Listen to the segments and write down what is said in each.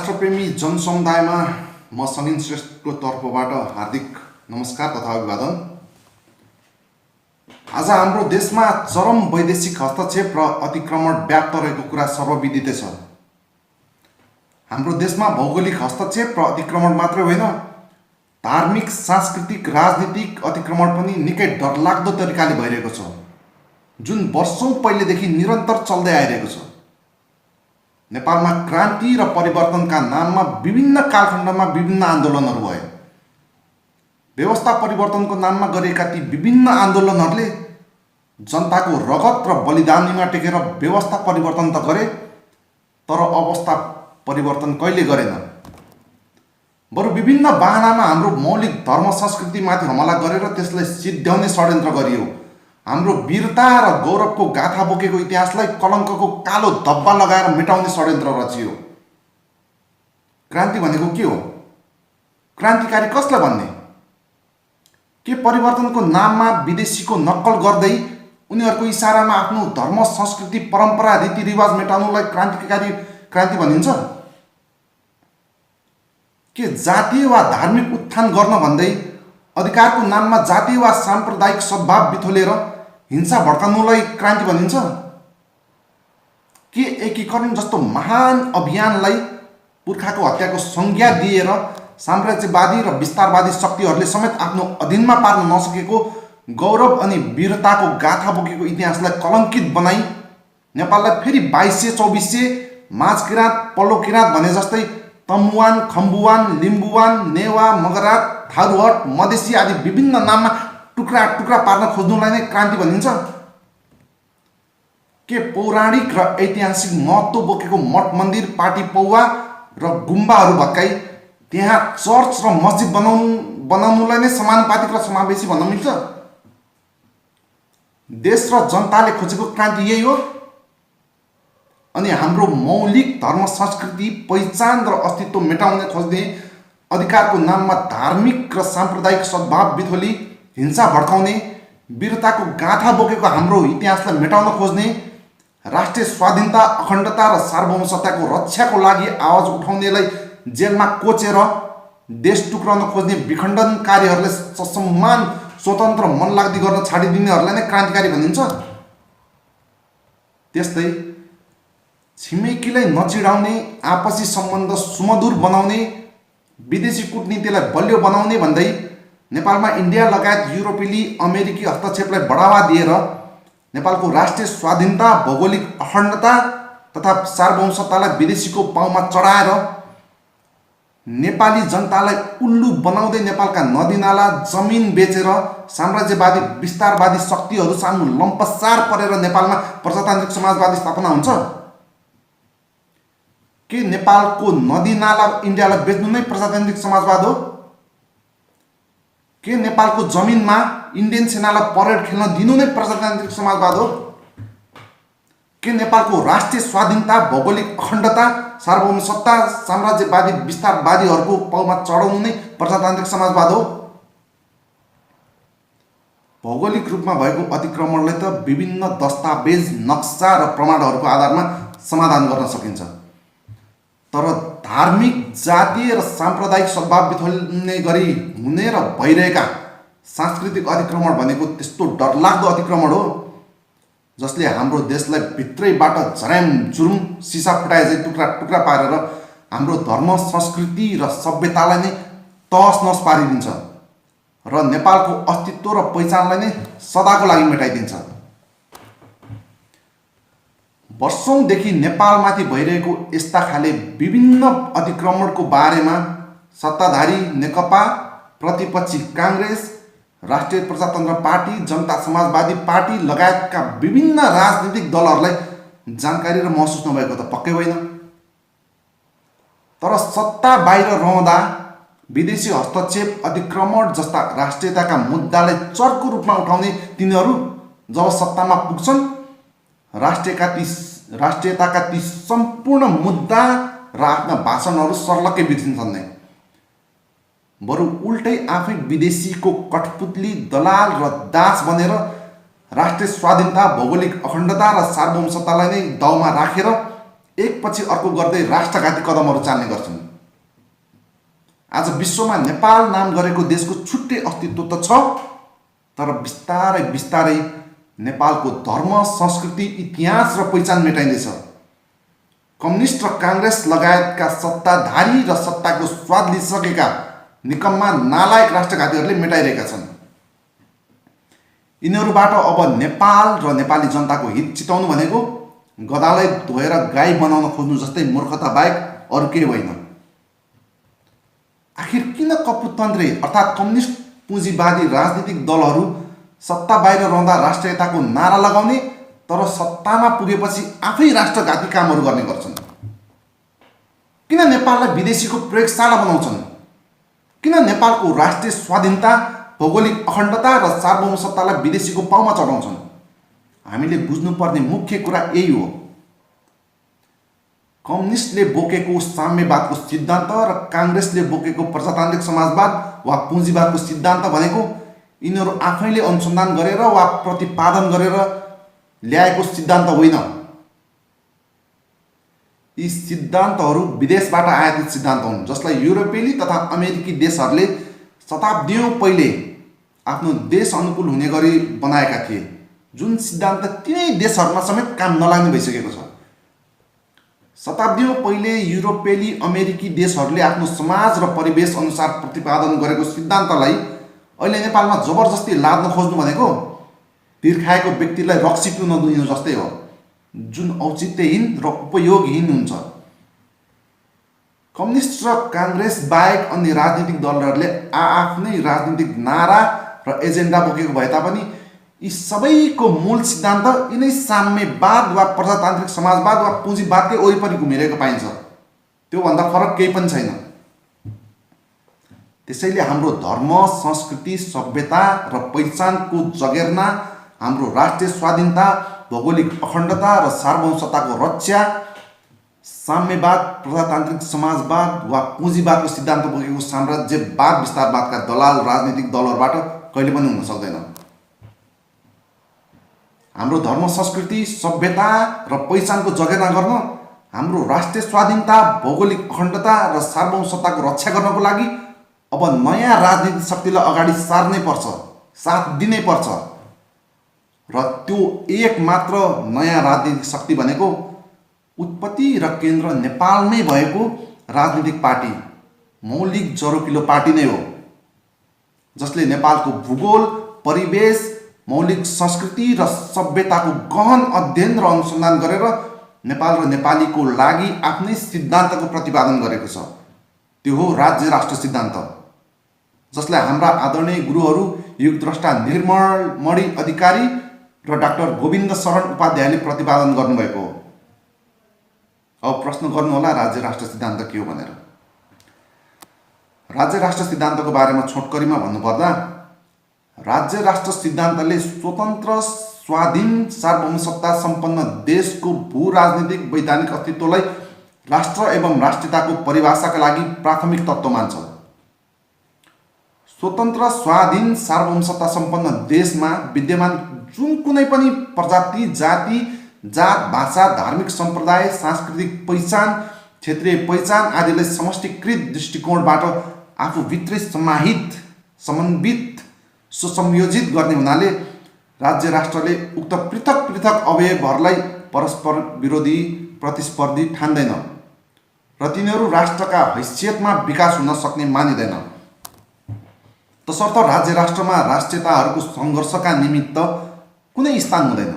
राष्ट्रप्रेमी जनसमुदायमा म सगिन श्रेष्ठको तर्फबाट हार्दिक नमस्कार तथा अभिवादन। आज हाम्रो देशमा चरम वैदेशिक हस्तक्षेप र अतिक्रमण व्याप्त रहेको कुरा सर्वविदितै छ। हाम्रो देशमा भौगोलिक हस्तक्षेप र अतिक्रमण मात्रै होइन, धार्मिक, सांस्कृतिक, राजनीतिक अतिक्रमण पनि निकै डरलाग्दो तरिकाले भइरहेको छ, जुन वर्षौं पहिलेदेखि निरन्तर चल्दै आइरहेको छ। नेपालमा क्रान्ति र परिवर्तनका नाममा विभिन्न कालखण्डमा विभिन्न आन्दोलनहरू भए। व्यवस्था परिवर्तनको नाममा गरिएका ती विभिन्न आन्दोलनहरूले जनताको रगत र बलिदानीमा टेकेर व्यवस्था परिवर्तन त गरे, तर अवस्था परिवर्तन कहिले गरेन। बरु विभिन्न बहानामा हाम्रो मौलिक धर्म संस्कृतिमाथि हमला गरेर त्यसलाई सिद्ध्याउने षड्यन्त्र गरियो। हाम्रो वीरता र गौरवको गाथा बोकेको इतिहासलाई कलङ्कको कालो धब्बा लगाएर मेटाउने षड्यन्त्र रचियो। क्रान्ति भनेको के हो? क्रान्तिकारी कसलाई भन्ने? के परिवर्तनको नाममा विदेशीको नक्कल गर्दै उनीहरूको इसारामा आफ्नो धर्म, संस्कृति, परम्परा, रीतिरिवाज मेटाउनुलाई क्रान्ति भनिन्छ? के जातीय वा धार्मिक उत्थान गर्न भन्दै अधिकारको नाममा जातीय वा साम्प्रदायिक सद्भाव बिथोलेर हिंसा भड्काउनुलाई क्रान्ति भनिन्छ? के एकीकरण जस्तो महान अभियानलाई पुर्खाको हत्याको संज्ञा दिएर साम्राज्यवादी र विस्तारवादी शक्तिहरूले समेत आफ्नो अधीनमा पार्न नसकेको गौरव अनि वीरताको गाथा बोकेको इतिहासलाई कलङ्कित बनाई नेपाललाई फेरि 2200-2400 माझ किराँत, पल्लो किराँत भने जस्तै तमुवान, खम्बुवान, लिम्बुवान, नेवा, मगरात, थारूहट, मधेसी आदि विभिन्न नाममा टुक्रा टुक्रा पार्न खोज्नुलाई नै क्रान्ति भनिन्छ? के पौराणिक र ऐतिहासिक महत्त्व बोकेको मठ मन्दिर, पार्टी पौवा र गुम्बाहरू भत्काई त्यहाँ चर्च र मस्जिद बनाउनुलाई नै समानुपातिक र समावेशी भन्न मिल्छ? देश र जनताले खोजेको क्रान्ति यही हो। अनि हाम्रो मौलिक धर्म, संस्कृति, पहिचान र अस्तित्व मेटाउन खोज्ने, अधिकारको नाममा धार्मिक र साम्प्रदायिक सद्भाव बिथोली हिंसा भड्काउने, वीरताको गाथा बोकेको हाम्रो इतिहासलाई मेटाउन खोज्ने, राष्ट्रिय स्वाधीनता, अखण्डता र सार्वभौमसत्ताको रक्षाको लागि आवाज उठाउनेलाई जेलमा कोचेर देश टुक्राउन खोज्ने विखण्डनकारीहरूले ससम्मान स्वतन्त्र मनलाग्दी गर्न छाडिदिनेहरूलाई नै क्रान्तिकारी भनिन्छ। त्यस्तै छिमेकीलाई नचिडाउने, आपसी सम्बन्ध सुमधुर बनाउने, विदेशी कूटनीतिलाई बलियो बनाउने भन्दै नेपालमा इन्डिया लगायत युरोपेली, अमेरिकी हस्तक्षेपलाई बढावा दिएर नेपालको राष्ट्रिय स्वाधीनता, भौगोलिक अखण्डता तथा सार्वभौमसत्तालाई विदेशीको पाउमा चढाएर नेपाली जनतालाई उल्लु बनाउँदै नेपालका नदीनाला, जमिन बेचेर साम्राज्यवादी, विस्तारवादी शक्तिहरू सामु लम्पसार परेर नेपालमा प्रजातान्त्रिक समाजवादी स्थापना हुन्छ? के नेपालको नदीनाला इन्डियालाई बेच्नु नै प्रजातान्त्रिक समाजवाद हो? के नेपालको जमिनमा इन्डियन सेनालाई परेड खेल्न दिनु नै प्रजातान्त्रिक समाजवाद हो? के नेपालको राष्ट्रिय स्वाधीनता, भौगोलिक अखण्डता, सार्वभौमसत्ता, साम्राज्यवादी, विस्तारवादीहरूको पाउमा चढाउनु नै प्रजातान्त्रिक समाजवाद हो? भौगोलिक रूपमा भएको अतिक्रमणलाई त विभिन्न दस्तावेज, नक्सा र प्रमाणहरूको आधारमा समाधान गर्न सकिन्छ, तर धार्मिक, जातीय र साम्प्रदायिक सद्भाव बिथोल्ने गरी हुने र भइरहेका सांस्कृतिक अतिक्रमण भनेको त्यस्तो डरलाग्दो अतिक्रमण हो जसले हाम्रो देशलाई भित्रैबाट झर्यामझुरुम सिसा फुटाए चाहिँ टुक्रा टुक्रा पारेर हाम्रो धर्म, संस्कृति र सभ्यतालाई नै तहस नहस पारिदिन्छ र नेपालको अस्तित्व र पहिचानलाई नै सदाको लागि मेटाइदिन्छ। वर्षौंदेखि नेपालमाथि भइरहेको यस्ता खाले विभिन्न अतिक्रमणको बारेमा सत्ताधारी नेकपा, प्रतिपक्षी काङ्ग्रेस, राष्ट्रिय प्रजातन्त्र पार्टी, जनता समाजवादी पार्टी लगायतका विभिन्न राजनीतिक दलहरूलाई जानकारी र महसुस नभएको त पक्कै होइन। तर सत्ता बाहिर रहँदा विदेशी हस्तक्षेप, अतिक्रमण जस्ता राष्ट्रियताका मुद्दालाई चर्को रूपमा उठाउने तिनीहरू जब सत्तामा पुग्छन्, राष्ट्रियताका ती सम्पूर्ण मुद्दा र आफ्ना भाषणहरू सर्लक्कै बिर्सिन्छन् नै। बरु उल्टै आफै विदेशीको कठपुतली, दलाल र दास बनेर राष्ट्रिय स्वाधीनता, भौगोलिक अखण्डता र सार्वभौमसत्तालाई नै दाउमा राखेर एकपछि अर्को गर्दै राष्ट्रघाती कदमहरू चाल्ने गर्छन्। आज विश्वमा नेपाल नाम गरेको देशको छुट्टै अस्तित्व त छ, तर बिस्तारै बिस्तारै नेपालको धर्म, संस्कृति, इतिहास र पहिचान मेटाइँदैछ। कम्युनिस्ट र काङ्ग्रेस लगायतका सत्ताधारी र सत्ताको स्वाद लिइसकेका निकम्मा नालायक राष्ट्रघातीहरूले मेटाइरहेका छन्। यिनीहरूबाट अब नेपाल र नेपाली जनताको हित चिताउनु भनेको गधालाई धोएर गाई बनाउन खोज्नु जस्तै मूर्खता बाहेक अरू केही होइन। आखिर किन कपुतन्त्रे अर्थात् कम्युनिस्ट पुँजीवादी राजनीतिक दलहरू सत्ता बाहिर रहँदा राष्ट्रियताको नारा लगाउने तर सत्तामा पुगेपछि आफै राष्ट्रघाती कामहरू गर्ने गर्छन्? किन नेपाललाई विदेशीको प्रयोगशाला बनाउँछन्? किन नेपालको राष्ट्रिय स्वाधीनता, भौगोलिक अखण्डता र सार्वभौमसत्तालाई विदेशीको पाउमा चढाउँछन्? हामीले बुझ्नुपर्ने मुख्य कुरा यही हो। कम्युनिस्टले बोकेको साम्यवादको सिद्धान्त र काङ्ग्रेसले बोकेको प्रजातान्त्रिक समाजवाद वा पुँजीवादको सिद्धान्त भनेको यिनीहरू आफैले अनुसन्धान गरेर वा प्रतिपादन गरेर ल्याएको सिद्धान्त होइन। यी सिद्धान्तहरू विदेशबाट आयातित सिद्धान्त हुन्, जसलाई युरोपेली तथा अमेरिकी देशहरूले शताब्दीयों पहिले आफ्नो देश अनुकूल हुने गरी बनाएका थिए, जुन सिद्धान्त तिनै देशहरूमा समेत काम नलाग्ने भइसकेको छ। शताब्दीयों पहिले युरोपेली अमेरिकी देशहरूले आफ्नो समाज र परिवेश अनुसार प्रतिपादन गरेको सिद्धान्तलाई अहिले नेपालमा जबरजस्ती लाद्न खोज्नु भनेको तिर्खाएको व्यक्तिलाई रक्सी पिउन दिनु जस्तै हो, जुन औचित्यहीन र उपयोगहीन हुन्छ। कम्युनिस्ट र काङ्ग्रेस बाहेक अन्य राजनीतिक दलहरूले आफ्नै राजनीतिक नारा र एजेन्डा बोकेको भए तापनि यी सबैको मूल सिद्धान्त यिनै साम्यवाद वा प्रजातान्त्रिक समाजवाद वा पुँजीवादकै वरिपरि घुमिरहेको पाइन्छ। त्योभन्दा फरक केही पनि छैन। त्यसैले हाम्रो धर्म, संस्कृति, सभ्यता र पहिचानको जगेर्ना, हाम्रो राष्ट्रिय स्वाधीनता, भौगोलिक अखण्डता र सार्वभौमसत्ताको रक्षा साम्यवाद, प्रजातान्त्रिक समाजवाद वा पुँजीवादको सिद्धान्त बोकेको साम्राज्यवाद विस्तारवादका दलाल राजनीतिक दलहरूबाट कहिले पनि हुन सक्दैन। हाम्रो धर्म, संस्कृति, सभ्यता र पहिचानको जगेर्ना गर्न, हाम्रो राष्ट्रिय स्वाधीनता, भौगोलिक अखण्डता र सार्वभौमसत्ताको रक्षा गर्नको लागि अब नयाँ राजनीतिक शक्तिलाई अगाडि सार्नै पर्छ, साथ दिनै पर्छ। र त्यो एक मात्र नयाँ राजनीतिक शक्ति भनेको उत्पत्ति र केन्द्र नेपालमै भएको राजनीतिक पार्टी, मौलिक जरोकिलो पार्टी नै हो, जसले नेपालको भूगोल, परिवेश, मौलिक संस्कृति र सभ्यताको गहन अध्ययन र अनुसन्धान गरेर नेपाल र नेपालीको लागि आफ्नै सिद्धान्तको प्रतिपादन गरेको छ। त्यो हो राज्य राष्ट्र सिद्धान्त, जसलाई हाम्रा आदरणीय गुरुहरू युगद्रष्टा निर्मल मणि अधिकारी र डाक्टर गोविन्द शरण उपाध्यायले प्रतिपादन गर्नुभएको हो। अब प्रश्न गर्नुहोला, राज्य राष्ट्र सिद्धान्त के हो भनेर। राज्य राष्ट्र सिद्धान्तको बारेमा छोटकरीमा भन्नुपर्दा, राज्य राष्ट्र सिद्धान्तले स्वतन्त्र, स्वाधीन, सार्वभौमसत्ता सम्पन्न देशको भू राजनीतिक वैधानिक अस्तित्वलाई राष्ट्र एवं राष्ट्रियताको परिभाषाका लागि प्राथमिक तत्त्व मान्छ। स्वतन्त्र, स्वाधीन, सार्वभौमसत्ता सम्पन्न देशमा विद्यमान जुन कुनै पनि प्रजाति, जाति, जात, भाषा, धार्मिक सम्प्रदाय, सांस्कृतिक पहिचान, क्षेत्रीय पहिचान आदिलाई समष्टिकृत दृष्टिकोणबाट आफूभित्रै समाहित, समन्वित, सुसंयोजित गर्ने हुनाले राज्य राष्ट्रले उक्त पृथक पृथक अवयवहरूलाई परस्पर विरोधी, प्रतिस्पर्धी ठान्दैन र तिनीहरू राष्ट्रका हैसियतमा विकास हुन सक्ने मानिँदैन। तसर्थ राज्य राष्ट्रमा राष्ट्रियताहरूको सङ्घर्षका निमित्त कुनै स्थान हुँदैन।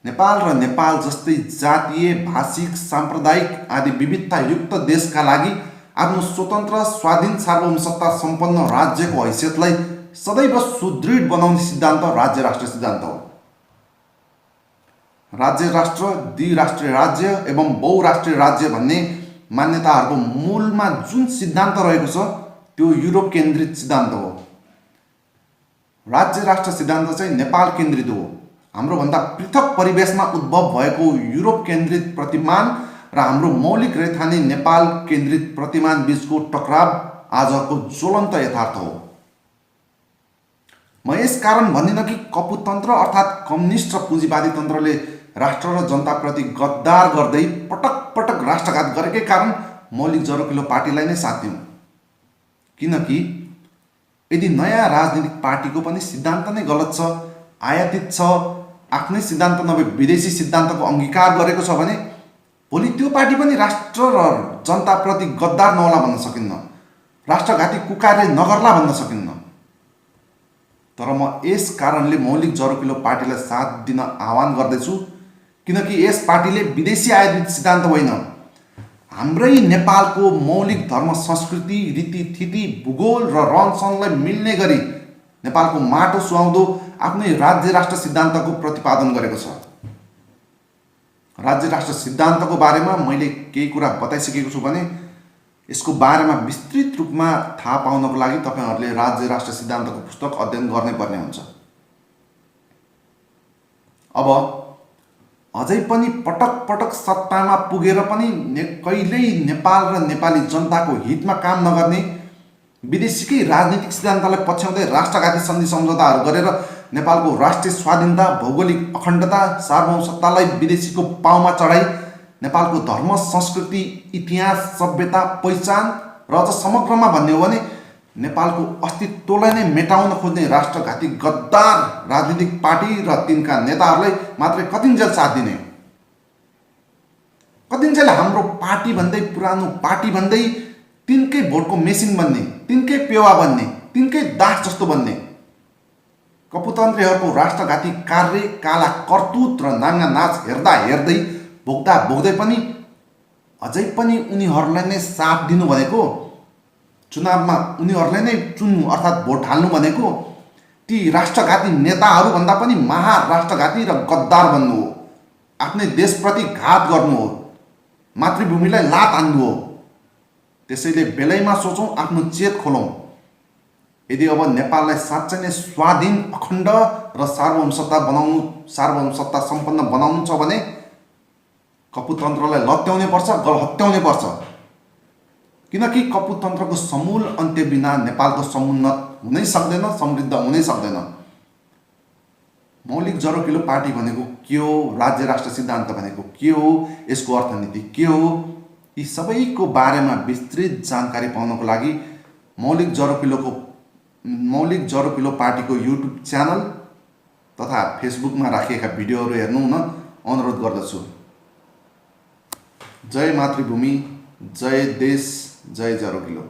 नेपाल र नेपाल जस्तै जातीय, भाषिक, साम्प्रदायिक आदि विविधतायुक्त देशका लागि आफ्नो स्वतन्त्र, स्वाधीन, सार्वभौमसत्ता सम्पन्न राज्यको हैसियतलाई सदैव सुदृढ बनाउने सिद्धान्त राज्य राष्ट्र सिद्धान्त हो। राज्य राष्ट्र, द्विराष्ट्रिय राज्य एवं बहुराष्ट्रिय राज्य भन्ने मान्यताहरूको मूलमा जुन सिद्धान्त रहेको छ त्यो युरोप केन्द्रित सिद्धान्त हो। राज्य राष्ट्र सिद्धान्त चाहिँ नेपाल केन्द्रित हो। हाम्रोभन्दा पृथक परिवेशमा उद्भव भएको युरोप केन्द्रित प्रतिमान र हाम्रो मौलिक रैथाने नेपाल केन्द्रित प्रतिमान बीचको टकराव आजको ज्वलन्त यथार्थ हो। म यस कारण भन्दिनँ कि कपुतन्त्र अर्थात् कम्युनिस्ट र पुँजीवादी तन्त्रले राष्ट्र र जनताप्रति गद्दार गर्दै पटक पटक राष्ट्रघात गरेकै कारण मौलिक जरोकिलो पार्टीलाई नै साथ दिउँ। किनकि यदि नयाँ राजनीतिक पार्टीको पनि सिद्धान्त नै गलत छ, आयातित छ, आफ्नै सिद्धान्त नभए विदेशी सिद्धान्तको अङ्गीकार गरेको छ भने भोलि त्यो पार्टी पनि राष्ट्र र जनताप्रति गद्दार नहोला भन्न सकिन्न, राष्ट्रघाती कुकार्य नगर्ला भन्न सकिन्न। तर म यस कारणले मौलिक जरोकिलो पार्टीलाई साथ दिन आह्वान गर्दैछु, किनकि यस पार्टीले विदेशी आयातित सिद्धान्त होइन, हाम्रै नेपालको मौलिक धर्म, संस्कृति, रीतिथिति, भूगोल र रहनसहनलाई मिल्ने गरी नेपालको माटो सुहाउँदो आफ्नै राज्य राष्ट्र सिद्धान्तको प्रतिपादन गरेको छ। राज्य राष्ट्र सिद्धान्तको बारेमा मैले केही कुरा बताइसकेको छु भने यसको बारेमा विस्तृत रूपमा थाहा पाउनको लागि तपाईहरूले राज्य राष्ट्र सिद्धान्तको पुस्तक अध्ययन गर्नै पर्ने हुन्छ। अब अझै पनि पटक पटक सत्तामा पुगेर पनि कहिल्यै नेपाल र नेपाली जनताको हितमा काम नगर्ने, विदेशीकै राजनीतिक सिद्धान्तलाई पछ्याउँदै राष्ट्रघाती सन्धि सम्झौताहरू गरेर नेपालको राष्ट्रिय स्वाधीनता, भौगोलिक अखण्डता, सार्वभौमसत्तालाई विदेशीको पाउमा चढाई नेपालको धर्म, संस्कृति, इतिहास, सभ्यता, पहिचान र अझ समग्रमा भन्ने हो भने नेपालको अस्तित्वलाई नै मेटाउन खोज्ने राष्ट्रघाती गद्दार राजनीतिक पार्टी र तिनका नेताहरूलाई मात्रै कतिन्जेल साथ दिने, कतिन्जेल हाम्रो पार्टी भन्दै, पुरानो पार्टी भन्दै तिनकै भोटको मेसिन बन्ने, तिनकै पेवा बन्ने, तिनकै दास जस्तो बन्ने। कपुतन्त्रीहरूको राष्ट्रघाती कार्य, काला करतुत र नाङ्गा नाच हेर्दा हेर्दै, भोग्दा भोग्दै पनि अझै पनि उनीहरूलाई नै साथ दिनु भनेको, चुनावमा उनीहरूलाई नै चुन्नु अर्थात् भोट हाल्नु भनेको ती राष्ट्रघाती नेताहरूभन्दा पनि महाराष्ट्रघाती र गद्दार बन्नु हो, आफ्नै देशप्रति घात गर्नु हो, मातृभूमिलाई लात हान्नु हो। त्यसैले बेलैमा सोचौँ, आफ्नो चेत खोलौँ। यदि अब नेपाललाई साँच्चै नै स्वाधीन, अखण्ड र सार्वभौमसत्ता सम्पन्न बनाउनु छ भने कपुतन्त्रलाई लत्याउनै पर्छ, हत्याउनै पर्छ। किनकि कपुतन्त्रको समूल अन्त्य बिना नेपालको समुन्नत हुनै सक्दैन, समृद्ध हुनै सक्दैन। मौलिक जरोकिलो पार्टी भनेको के हो, राज्य राष्ट्र सिद्धान्त भनेको के हो, यसको अर्थनीति के हो, यी सबैको बारेमा विस्तृत जानकारी पाउनको लागि मौलिक जरोकिलो पार्टीको युट्युब च्यानल तथा फेसबुकमा राखिएका भिडियोहरू हेर्नु हुन अनुरोध गर्दछु। जय मातृभूमि, जय देश, जय जरोकिलो।